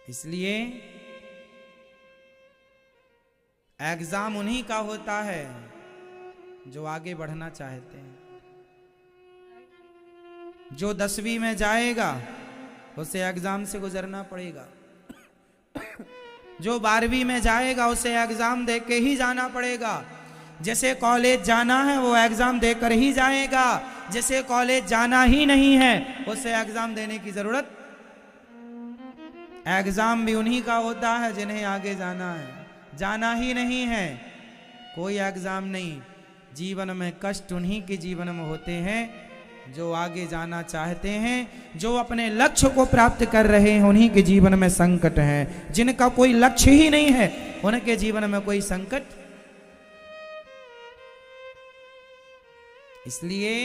इसलिए एग्जाम उन्हीं का होता है जो आगे बढ़ना चाहते हैं। जो 10वीं में जाएगा उसे एग्जाम से गुजरना पड़ेगा, जो 12वीं में जाएगा उसे एग्जाम दे के ही जाना पड़ेगा। जैसे कॉलेज जाना है वो एग्जाम देकर ही जाएगा, जैसे कॉलेज जाना ही नहीं है उसे एग्जाम देने की जरूरत। एग्जाम भी उन्हीं का होता है जिन्हें आगे जाना है, जाना ही नहीं है कोई एग्जाम नहीं। जीवन में कष्ट उन्हीं के जीवन में होते हैं जो आगे जाना चाहते हैं, जो अपने लक्ष्य को प्राप्त कर रहे हैं उन्हीं के जीवन में संकट है। जिनका कोई लक्ष्य ही नहीं है उनके जीवन में कोई संकट। इसलिए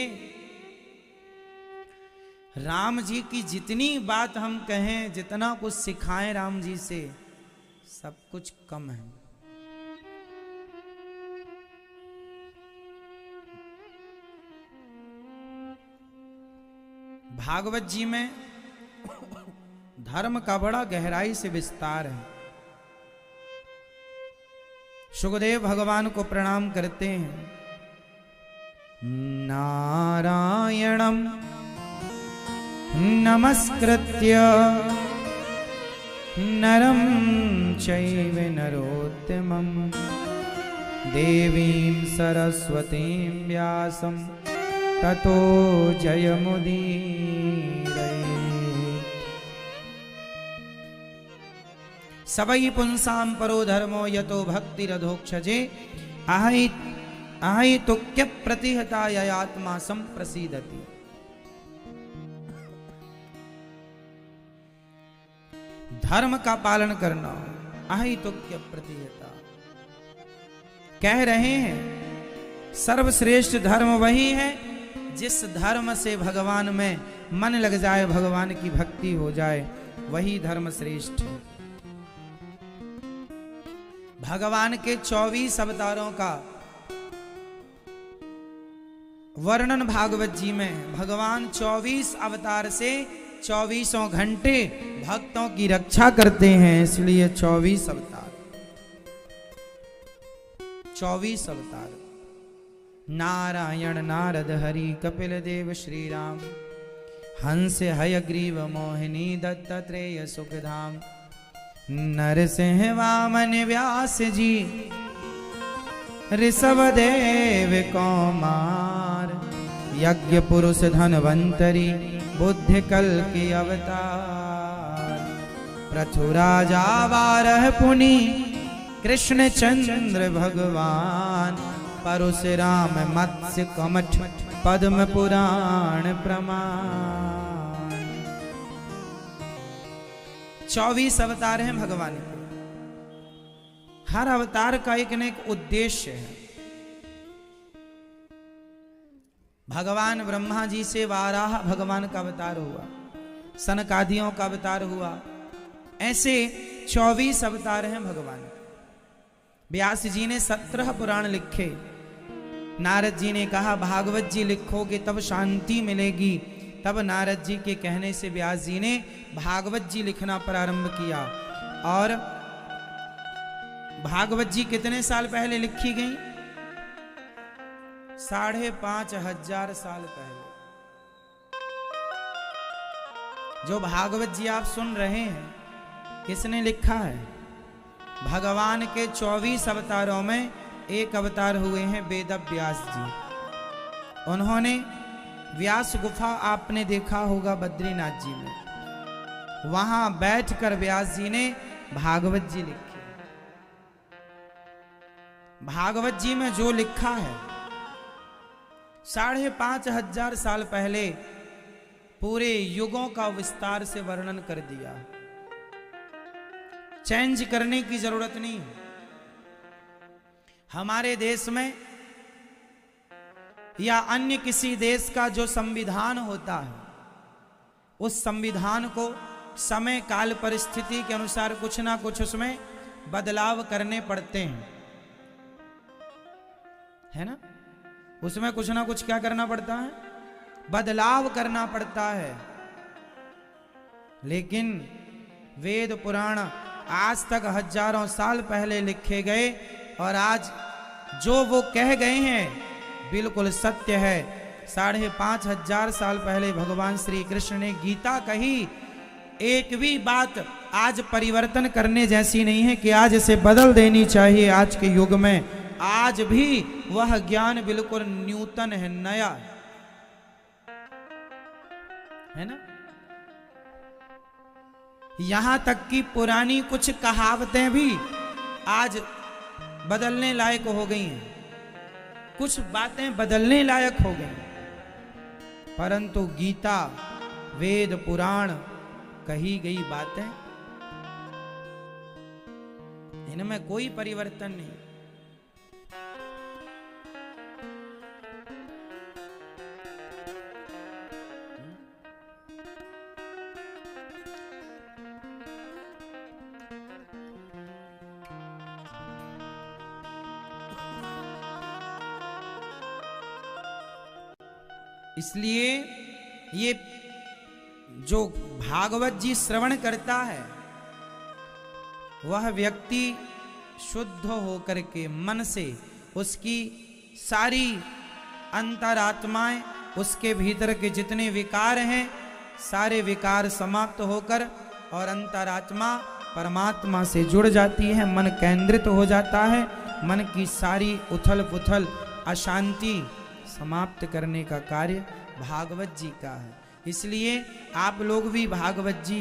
राम जी की जितनी बात हम कहें, जितना कुछ सिखाएं राम जी से, सब कुछ कम है। भागवत जी में धर्म का बड़ा गहराई से विस्तार है। सुखदेव भगवान को प्रणाम करते हैं। नारायणं नमस्कृत्य नरं चैव नरोत्तमं देवीं सरस्वतीं व्यासं ततो जयमुदीरयेत्। सवै पुंसां परो धर्मो यतो भक्तिरधोक्षजे अहैतुक्य प्रतिहता ययात्मा संप्रसीदति। धर्म का पालन करना, अहैतुक्य प्रतिहता। कह रहे हैं सर्वश्रेष्ठ धर्म वही है जिस धर्म से भगवान में मन लग जाए, भगवान की भक्ति हो जाए, वही धर्म श्रेष्ठ है। भगवान के 24 अवतारों का वर्णन भागवत जी में। भगवान 24 अवतार से 24 घंटे भक्तों की रक्षा करते हैं, इसलिए 24 अवतार। 24 अवतार। नारायण नारद हरि कपिल देव श्री राम, हंस हयग्रीव मोहिनी दत्तात्रेय सुखधाम, नरसिंह वामन व्यास जी, ऋषभ देव कौमार, यज्ञ पुरुष धनवंतरी, बुद्धि कल के अवतार, पृथु राजा बारह पुनि, कृष्ण चंद्र भगवान, परशुराम मत्स्य कमठ, पद्म पुराण प्रमाण। 24 अवतार हैं भगवान के। हर अवतार का एक न एक उद्देश्य है। भगवान ब्रह्मा जी से वाराह भगवान का अवतार हुआ, सनकादियों का अवतार हुआ, ऐसे 24 अवतार हैं भगवान। व्यास जी ने 17 पुराण लिखे। नारद जी ने कहा भागवत जी लिखोगे तब शांति मिलेगी। तब नारद जी के कहने से व्यास जी ने भागवत जी लिखना प्रारंभ किया। और भागवत जी कितने साल पहले लिखी गई? 5,500 साल पहले। जो भागवत जी आप सुन रहे हैं किसने लिखा है? भगवान के 24 अवतारों में एक अवतार हुए हैं वेद व्यास जी। उन्होंने व्यास गुफा आपने देखा होगा बद्रीनाथ जी में, वहां बैठकर व्यास जी ने भागवत जी लिखी। भागवत जी में जो लिखा है 5,500 साल पहले पूरे युगों का विस्तार से वर्णन कर दिया। चेंज करने की जरूरत नहीं। हमारे देश में या अन्य किसी देश का जो संविधान होता है, उस संविधान को समय काल परिस्थिति के अनुसार कुछ ना कुछ उसमें बदलाव करने पड़ते हैं, है ना? उसमें कुछ ना कुछ क्या करना पड़ता है? बदलाव करना पड़ता है। लेकिन वेद पुराण आज तक हजारों साल पहले लिखे गए, और आज जो वो कह गए हैं बिल्कुल सत्य है। 5,500 साल पहले भगवान श्री कृष्ण ने गीता कही, एक भी बात आज परिवर्तन करने जैसी नहीं है कि आज इसे बदल देनी चाहिए। आज के युग में आज भी वह ज्ञान बिल्कुल न्यूतन है, नया है ना। यहां तक कि पुरानी कुछ कहावतें भी आज बदलने लायक हो गई हैं, कुछ बातें बदलने लायक हो गई, परंतु गीता वेद पुराण कही गई बातें, इनमें कोई परिवर्तन नहीं। इसलिए ये जो भागवत जी श्रवण करता है वह व्यक्ति शुद्ध होकर के मन से उसकी सारी अंतरात्माएं, उसके भीतर के जितने विकार हैं सारे विकार समाप्त होकर और अंतरात्मा परमात्मा से जुड़ जाती है, मन केंद्रित हो जाता है। मन की सारी उथल पुथल अशांति समाप्त करने का कार्य भागवत जी का है। इसलिए आप लोग भी भागवत जी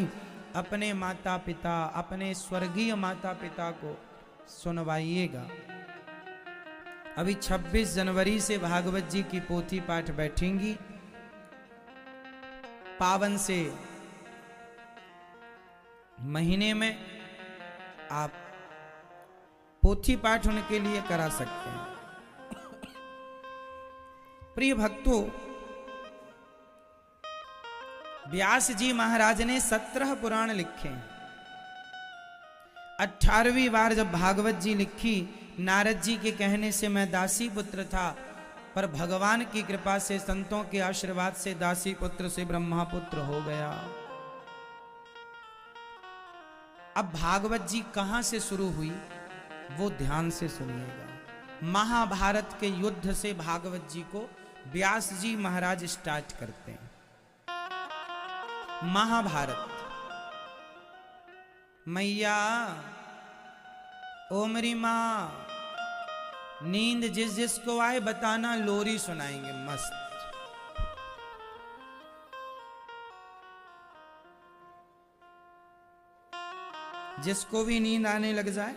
अपने माता पिता, अपने स्वर्गीय माता पिता को सुनवाइएगा। अभी 26 जनवरी से भागवत जी की पोथी पाठ बैठेंगी। पावन से महीने में आप पोथी पाठ उनके लिए करा सकते हैं। प्रिय भक्तों, व्यास जी महाराज ने 17 पुराण लिखे। 18वीं बार जब भागवत जी लिखी, नारद जी के कहने से मैं दासी पुत्र था, पर भगवान की कृपा से, संतों के आशीर्वाद से दासी पुत्र से ब्रह्मा पुत्र हो गया। अब भागवत जी कहां से शुरू हुई वो ध्यान से सुनिएगा। महाभारत के युद्ध से भागवत जी को व्यास जी महाराज स्टार्ट करते हैं। महाभारत, मैया ओ मेरी मां, नींद जिस जिसको आए बताना, लोरी सुनाएंगे मस्त। जिसको भी नींद आने लग जाए,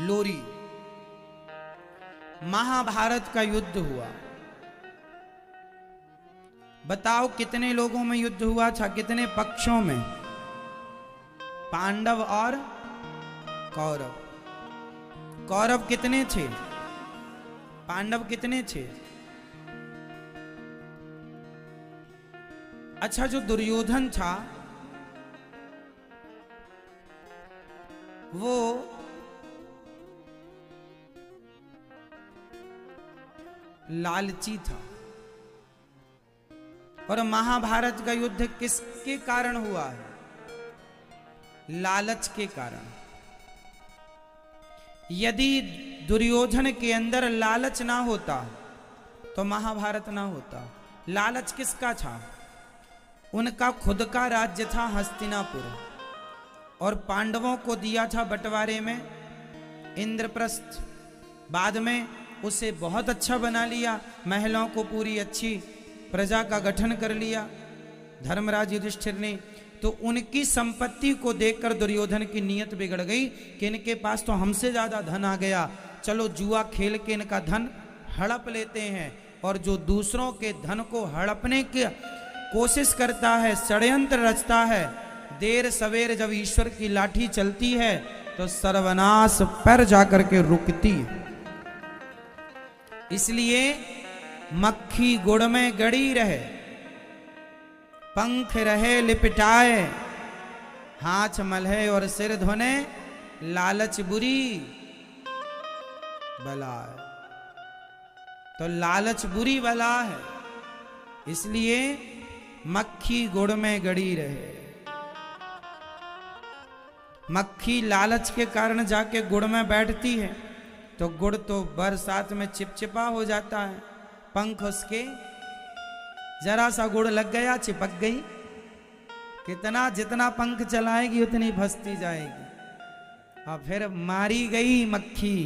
लोरी। महाभारत का युद्ध हुआ। बताओ कितने लोगों में युद्ध हुआ था, कितने पक्षों में? पांडव और कौरव। कौरव कितने थे? पांडव कितने थे? अच्छा, जो दुर्योधन था वो लालची था। और महाभारत का युद्ध किसके कारण हुआ है? लालच के कारण। यदि दुर्योधन के अंदर लालच ना होता तो महाभारत ना होता। लालच किसका था? उनका खुद का राज्य था हस्तिनापुर, और पांडवों को दिया था बंटवारे में इंद्रप्रस्थ। बाद में उसे बहुत अच्छा बना लिया, महलों को पूरी अच्छी प्रजा का गठन कर लिया धर्मराज युधिष्ठिर ने। तो उनकी संपत्ति को देखकर दुर्योधन की नीयत बिगड़ गई कि इनके पास तो हमसे ज्यादा धन आ गया, चलो जुआ खेल के इनका धन हड़प लेते हैं। और जो दूसरों के धन को हड़पने की कोशिश करता है, षड्यंत्र रचता है, देर सवेर जब ईश्वर की लाठी चलती है तो सर्वनाश पर जाकर के रुकती है। इसलिए मक्खी गुड़ में गड़ी रहे, पंख रहे लिपटाए, हाथ मलहे और सिर धोने, लालच बुरी बला है। तो लालच बुरी बला है। इसलिए मक्खी गुड़ में गड़ी रहे। मक्खी लालच के कारण जाके गुड़ में बैठती है तो गुड़ तो बरसात में चिपचिपा हो जाता है, पंख उसके जरा सा गुड़ लग गया चिपक गई, कितना जितना पंख चलाएगी उतनी फंसती जाएगी। और फिर मारी गई मक्खी,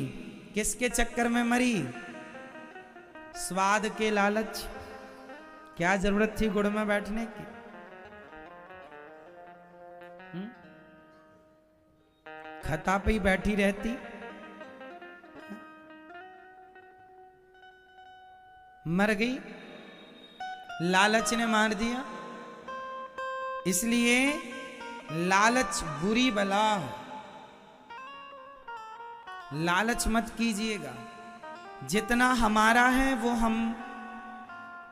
किसके चक्कर में मरी? स्वाद के लालच। क्या जरूरत थी गुड़ में बैठने की? खता पे ही बैठी रहती। मर गई, लालच ने मार दिया। इसलिए लालच बुरी बला है, लालच मत कीजिएगा। जितना हमारा है वो हम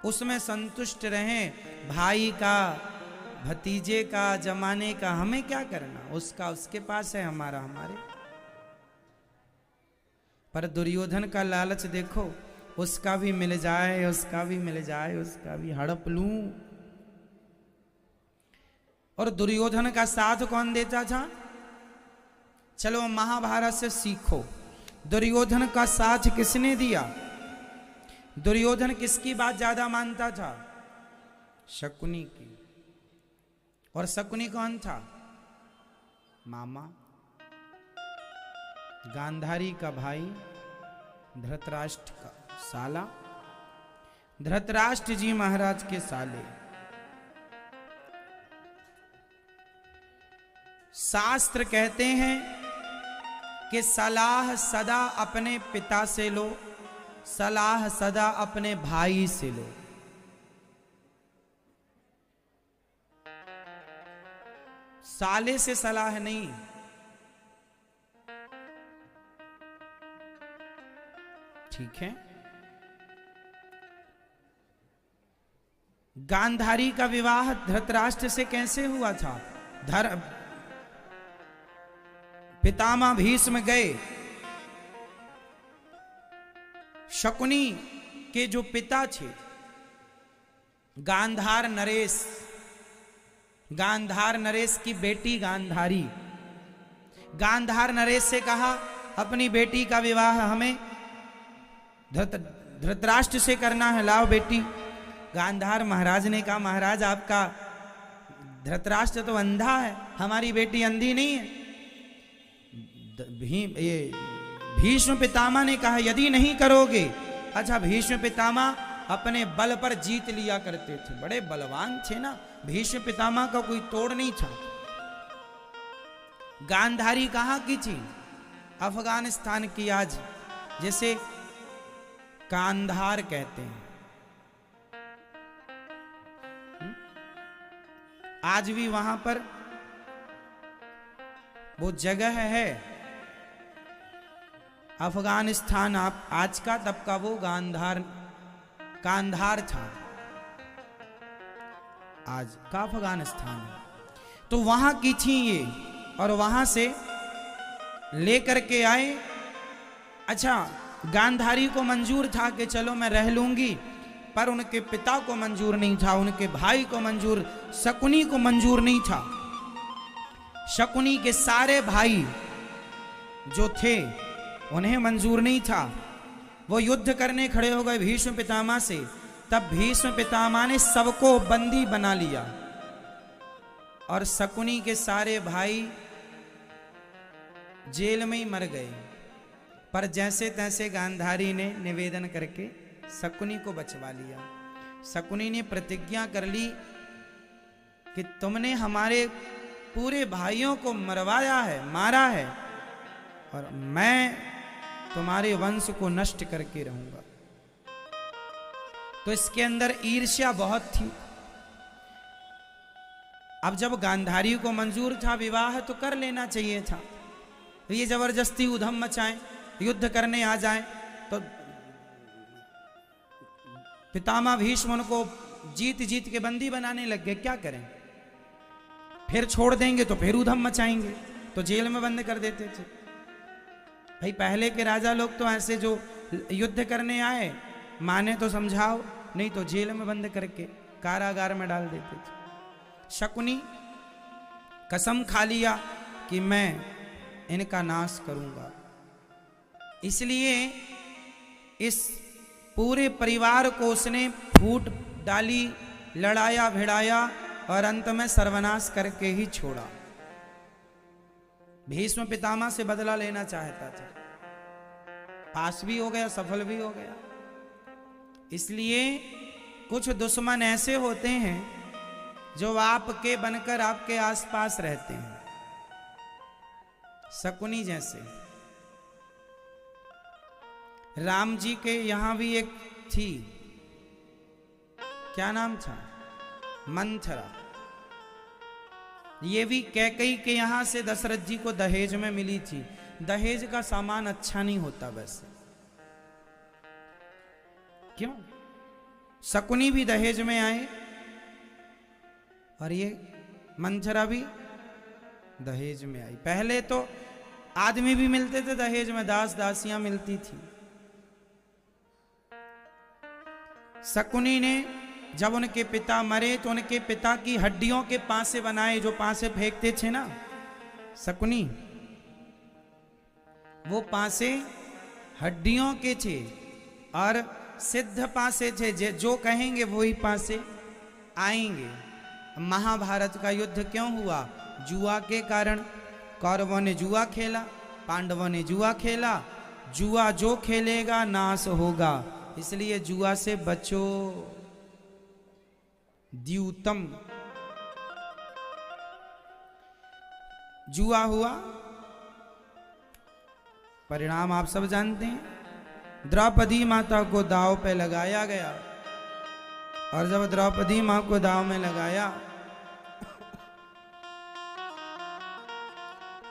उसमें संतुष्ट रहें। भाई का, भतीजे का, जमाने का हमें क्या करना, उसका उसके पास है, हमारा हमारे। पर दुर्योधन का लालच देखो, उसका भी मिल जाए, उसका भी मिल जाए, उसका भी हड़प लूं। और दुर्योधन का साथ कौन देता था? चलो महाभारत से सीखो, दुर्योधन का साथ किसने दिया? दुर्योधन किसकी बात ज्यादा मानता था? शकुनी की। और शकुनी कौन था? मामा, गांधारी का भाई, धृतराष्ट्र का साला, धृतराष्ट्र जी महाराज के साले। शास्त्र कहते हैं कि सलाह सदा अपने पिता से लो, सलाह सदा अपने भाई से लो। साले से सलाह नहीं। ठीक है। गांधारी का विवाह धृतराष्ट्र से कैसे हुआ था? पितामह भीष्म गए, शकुनी के जो पिता थे गांधार नरेश, गांधार नरेश की बेटी गांधारी, गांधार नरेश से कहा अपनी बेटी का विवाह हमें धृतराष्ट्र से करना है, लाओ बेटी। गांधार महाराज ने कहा महाराज आपका धृतराष्ट्र तो अंधा है, हमारी बेटी अंधी नहीं है। भीष्म पितामह ने कहा यदि नहीं करोगे। अच्छा, भीष्म पितामह अपने बल पर जीत लिया करते थे, बड़े बलवान थे ना, भीष्म पितामह का कोई तोड़ नहीं था। गांधारी कहाँ की थी? अफगानिस्तान की, आज जैसे कांधार कहते हैं। आज भी वहां पर वो जगह है अफगानिस्तान, आप आज का, तब का वो कांधार था, आज का अफगानिस्तान है। तो वहां की थी ये, और वहां से लेकर के आए। अच्छा, गांधारी को मंजूर था कि चलो मैं रह लूंगी, पर उनके पिता को मंजूर नहीं था, उनके भाई को मंजूर, शकुनी को मंजूर नहीं था। शकुनी के सारे भाई जो थे उन्हें मंजूर नहीं था। वो युद्ध करने खड़े हो गए भीष्म पितामह से। तब भीष्म पितामह ने सबको बंदी बना लिया और शकुनी के सारे भाई जेल में ही मर गए। पर जैसे तैसे गांधारी ने निवेदन करके शकुनी को बचवा लिया। शकुनी ने प्रतिज्ञा कर ली कि तुमने हमारे पूरे भाइयों को मरवाया है, मारा है, और मैं तुम्हारे वंश को नष्ट करके रहूंगा। तो इसके अंदर ईर्ष्या बहुत थी। अब जब गांधारी को मंजूर था विवाह, तो कर लेना चाहिए था। तो ये जबरदस्ती उधम मचाएं, युद्ध करने आ जाएं, तो पितामह भीष्म उनको जीत जीत के बंदी बनाने लग गए। क्या करें, फिर छोड़ देंगे तो फिर उधम मचाएंगे, तो जेल में बंद कर देते थे। भाई पहले के राजा लोग तो ऐसे, जो युद्ध करने आए माने तो समझाओ, नहीं तो जेल में बंद करके कारागार में डाल देते थे। शकुनी कसम खा लिया कि मैं इनका नाश करूंगा। इसलिए इस पूरे परिवार को उसने फूट डाली, लड़ाया भिड़ाया और अंत में सर्वनाश करके ही छोड़ा। भीष्म पितामह से बदला लेना चाहता था, पास भी हो गया, सफल भी हो गया। इसलिए कुछ दुश्मन ऐसे होते हैं जो आपके बनकर आपके आसपास रहते हैं, शकुनी जैसे। राम जी के यहां भी एक थी, क्या नाम था, मंथरा। ये भी कैकेयी के यहां से दशरथ जी को दहेज में मिली थी। दहेज का सामान अच्छा नहीं होता वैसे, क्यों? शकुनी भी दहेज में आए और ये मंथरा भी दहेज में आई। पहले तो आदमी भी मिलते थे दहेज में, दास दासियां मिलती थी। शकुनी ने जब उनके पिता मरे तो उनके पिता की हड्डियों के पासे बनाए, जो पासे फेंकते थे ना शकुनी, वो पासे हड्डियों के थे और सिद्ध पासे थे, जो कहेंगे वही पासे आएंगे। महाभारत का युद्ध क्यों हुआ? जुआ के कारण। कौरवों ने जुआ खेला, पांडवों ने जुआ खेला। जुआ जो खेलेगा नाश होगा, इसलिए जुआ से बचो। द्यूतम जुआ हुआ, परिणाम आप सब जानते हैं। द्रौपदी माता को दांव पे लगाया गया और जब द्रौपदी मां को दांव में लगाया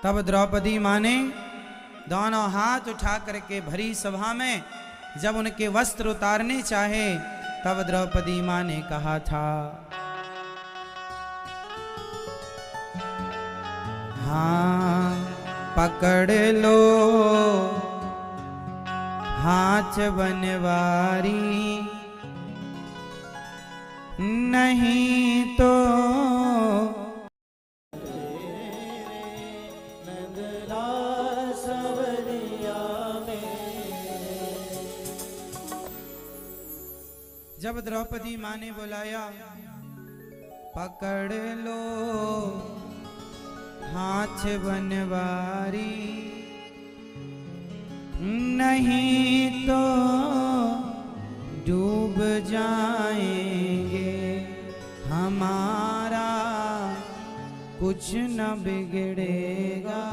तब द्रौपदी मां ने दोनों हाथ उठा करके भरी सभा में जब उनके वस्त्र उतारने चाहे तब द्रौपदी मां ने कहा था, हाँ पकड़ लो हाथ बनवारी, नहीं तो जब द्रौपदी मां ने बुलाया, पकड़ लो हाथ बनवारी, नहीं तो डूब जाएंगे, हमारा कुछ न बिगड़ेगा,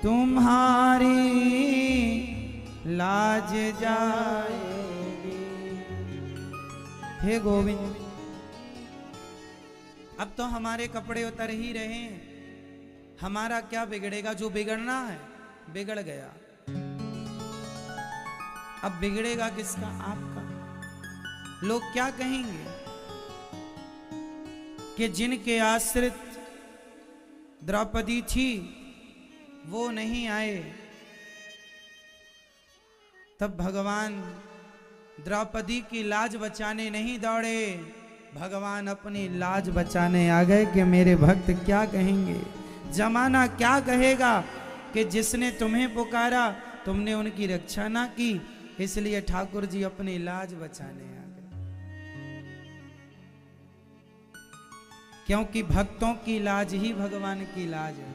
तुम्हारी लाज जाएगी। हे गोविंद, अब तो हमारे कपड़े उतर ही रहे हैं, हमारा क्या बिगड़ेगा? जो बिगड़ना है बिगड़ गया, अब बिगड़ेगा किसका? आपका। लोग क्या कहेंगे कि जिनके आश्रित द्रौपदी थी वो नहीं आए, तब भगवान द्रौपदी की लाज बचाने नहीं दौड़े, भगवान अपनी लाज बचाने आ गए कि मेरे भक्त क्या कहेंगे, जमाना क्या कहेगा कि जिसने तुम्हें पुकारा तुमने उनकी रक्षा ना की, इसलिए ठाकुर जी अपनी लाज बचाने आ गए। क्योंकि भक्तों की लाज ही भगवान की लाज है,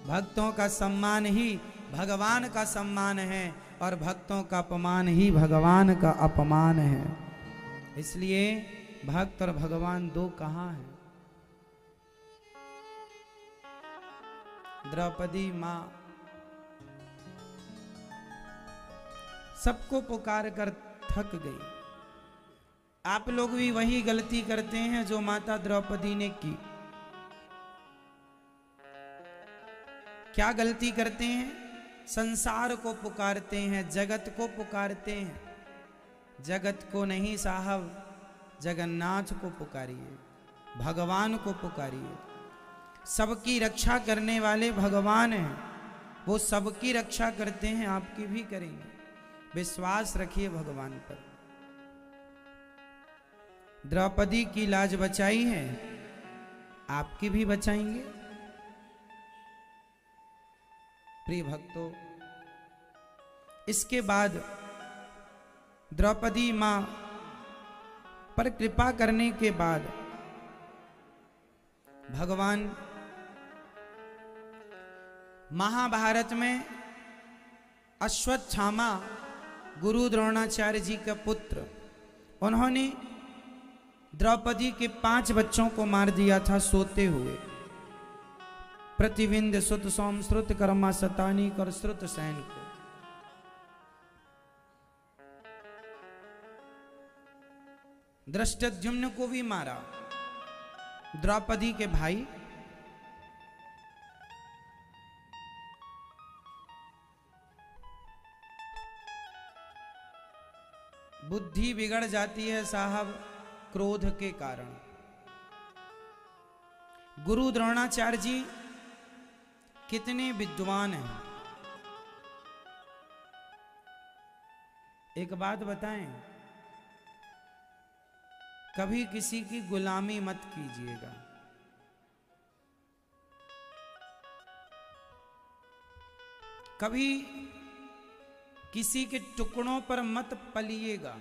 भक्तों का सम्मान ही भगवान का सम्मान है और भक्तों का अपमान ही भगवान का अपमान है। इसलिए भक्त और भगवान दो कहां हैं? द्रौपदी मां सबको पुकार कर थक गई। आप लोग भी वही गलती करते हैं जो माता द्रौपदी ने की। क्या गलती करते हैं? संसार को पुकारते हैं, जगत को पुकारते हैं। जगत को नहीं साहब, जगन्नाथ को पुकारिए, भगवान को पुकारिए। सबकी रक्षा करने वाले भगवान हैं, वो सबकी रक्षा करते हैं, आपकी भी करेंगे। विश्वास रखिए भगवान पर। द्रौपदी की लाज बचाई है, आपकी भी बचाएंगे। प्रिय भक्तों, इसके बाद द्रौपदी मां पर कृपा करने के बाद भगवान महाभारत में अश्वत्थामा गुरु द्रोणाचार्य जी का पुत्र, उन्होंने द्रौपदी के 5 बच्चों को मार दिया था सोते हुए। प्रतिविंद सुत सोम श्रुत कर्मा सतानिक और श्रुत सैन को। दृष्टद्युम्न को भी मारा, द्रौपदी के भाई। बुद्धि बिगड़ जाती है साहब क्रोध के कारण। गुरु द्रोणाचार्य जी कितने विद्वान हैं। एक बात बताएं, कभी किसी की गुलामी मत कीजिएगा। कभी किसी के टुकड़ों पर मत पलिएगा।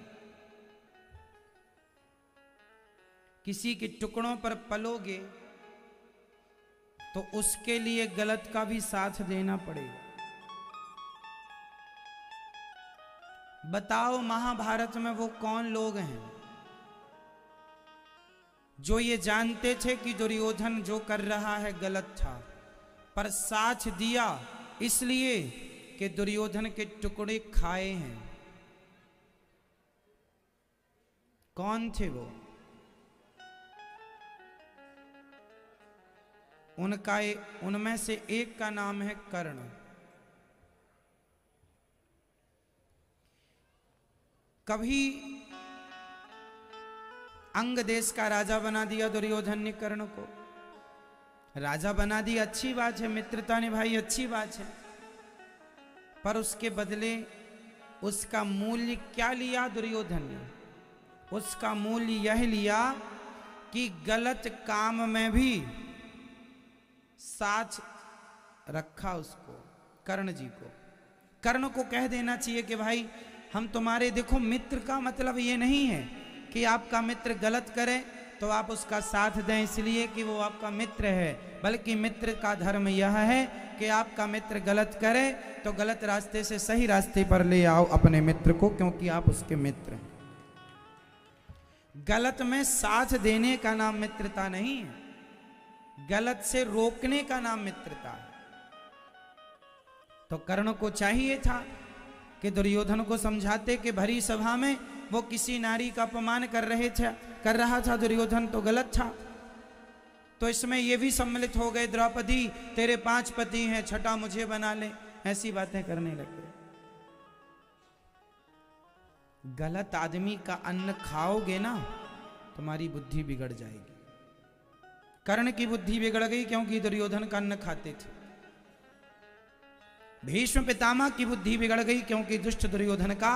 किसी के टुकड़ों पर पलोगे तो उसके लिए गलत का भी साथ देना पड़ेगा। बताओ महाभारत में वो कौन लोग हैं जो ये जानते थे कि दुर्योधन जो कर रहा है गलत था, पर साथ दिया इसलिए कि दुर्योधन के टुकड़े खाए हैं? कौन थे वो? उनमें से एक का नाम है कर्ण। कभी अंग देश का राजा बना दिया दुर्योधन ने कर्ण को। राजा बना दिया, अच्छी बात है, मित्रता निभाई, अच्छी बात है, पर उसके बदले उसका मूल्य क्या लिया दुर्योधन ने? उसका मूल्य यह लिया कि गलत काम में भी साथ रखा उसको, कर्ण जी को। कर्ण को कह देना चाहिए कि भाई हम तुम्हारे, देखो मित्र का मतलब ये नहीं है कि आपका मित्र गलत करे तो आप उसका साथ दें इसलिए कि वो आपका मित्र है, बल्कि मित्र का धर्म यह है कि आपका मित्र गलत करे तो गलत रास्ते से सही रास्ते पर ले आओ अपने मित्र को, क्योंकि आप उसके मित्र हैं। गलत में साथ देने का नाम मित्रता नहीं है, गलत से रोकने का नाम मित्रता है। तो कर्ण को चाहिए था कि दुर्योधन को समझाते कि भरी सभा में वो किसी नारी का अपमान कर रहा था दुर्योधन, तो गलत था। तो इसमें ये भी सम्मिलित हो गए, द्रौपदी तेरे 5 पति हैं, छठा मुझे बना ले, ऐसी बातें करने लगे। गलत आदमी का अन्न खाओगे ना, तुम्हारी बुद्धि बिगड़ जाएगी। कर्ण की बुद्धि बिगड़ गई क्योंकि दुर्योधन का अन्न खाते थे। भीष्म पितामह की बुद्धि बिगड़ गई क्योंकि दुष्ट दुर्योधन का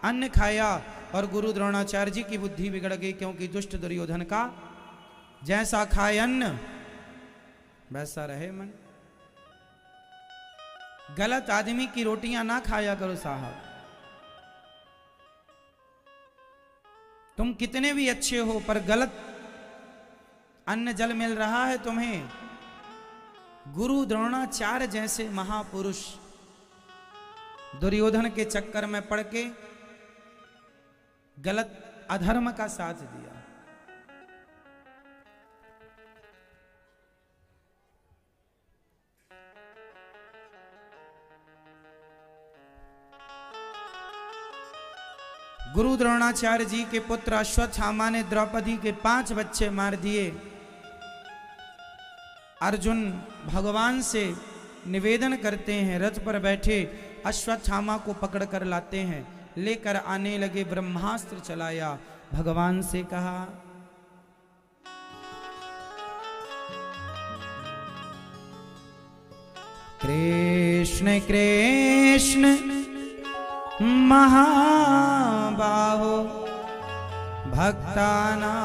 अन्न खाया, और गुरु द्रोणाचार्य जी की बुद्धि बिगड़ गई क्योंकि दुष्ट दुर्योधन का जैसा खाए अन्न वैसा रहे मन। गलत आदमी की रोटियां ना खाया करो साहब। तुम कितने भी अच्छे हो, पर गलत अन्न जल मिल रहा है तुम्हें। गुरु द्रोणाचार्य जैसे महापुरुष दुर्योधन के चक्कर में पड़ के गलत अधर्म का साथ दिया। गुरु द्रोणाचार्य जी के पुत्र अश्वत्थामा ने द्रौपदी के 5 बच्चे मार दिए। अर्जुन भगवान से निवेदन करते हैं, रथ पर बैठे अश्वत्थामा को पकड़ कर लाते हैं, लेकर आने लगे, ब्रह्मास्त्र चलाया, भगवान से कहा कृष्ण कृष्ण महाबाहो भक्तानां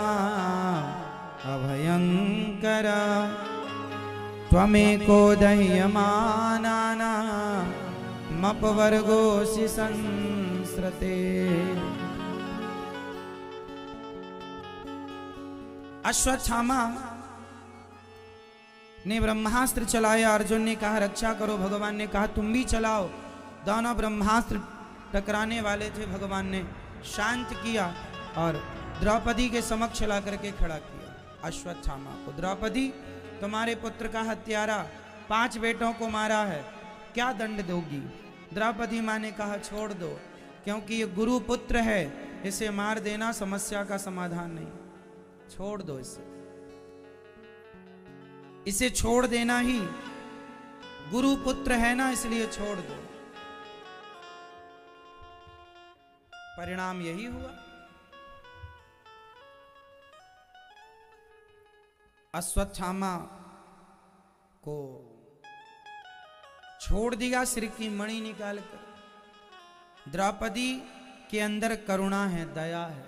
अभयंकर त्वमेको दह्यमानानां मपवर्गोऽसि संस्रते। अश्वत्थामा ने ब्रह्मास्त्र चलाया। अर्जुन ने कहा रक्षा करो, भगवान ने कहा तुम भी चलाओ। दोनों ब्रह्मास्त्र टकराने वाले थे, भगवान ने शांत किया और द्रौपदी के समक्ष ला करके खड़ा किया अश्वत्थामा को। द्रौपदी, तुम्हारे पुत्र का हत्यारा 5 बेटों को मारा है, क्या दंड दोगी? द्रौपदी माँ ने कहा छोड़ दो, क्योंकि ये गुरु पुत्र है, इसे मार देना समस्या का समाधान नहीं, छोड़ दो इसे छोड़ देना ही, गुरु पुत्र है ना, इसलिए छोड़ दो। परिणाम यही हुआ। अश्वत्थामा को छोड़ दिया, सिर की मणि निकालकर। द्रौपदी के अंदर करुणा है, दया है।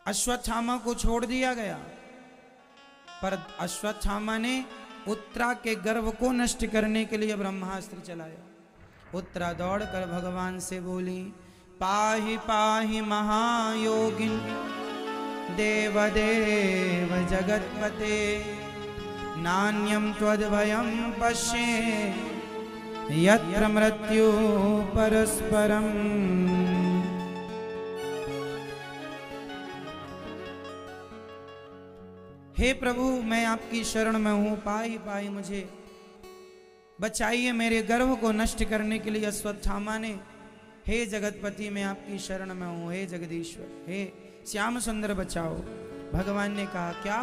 अश्वत्थामा को छोड़ दिया गया, पर अश्वत्थामा ने उत्तरा के गर्भ को नष्ट करने के लिए ब्रह्मास्त्र चलाया। उत्तरा दौड़कर भगवान से बोली पाहि पाहि महायोगिन देवदेव जगत्पते नान्यं त्वद्भयं पश्ये यत्र मृत्यु परस्परम। हे प्रभु, मैं आपकी शरण में हूं, पाहि पाहि मुझे बचाइए, मेरे गर्भ को नष्ट करने के लिए अश्वत्थामा ने, हे जगतपति मैं आपकी शरण में हूं, हे जगदीश्वर, हे श्याम सुंदर बचाओ। भगवान ने कहा क्या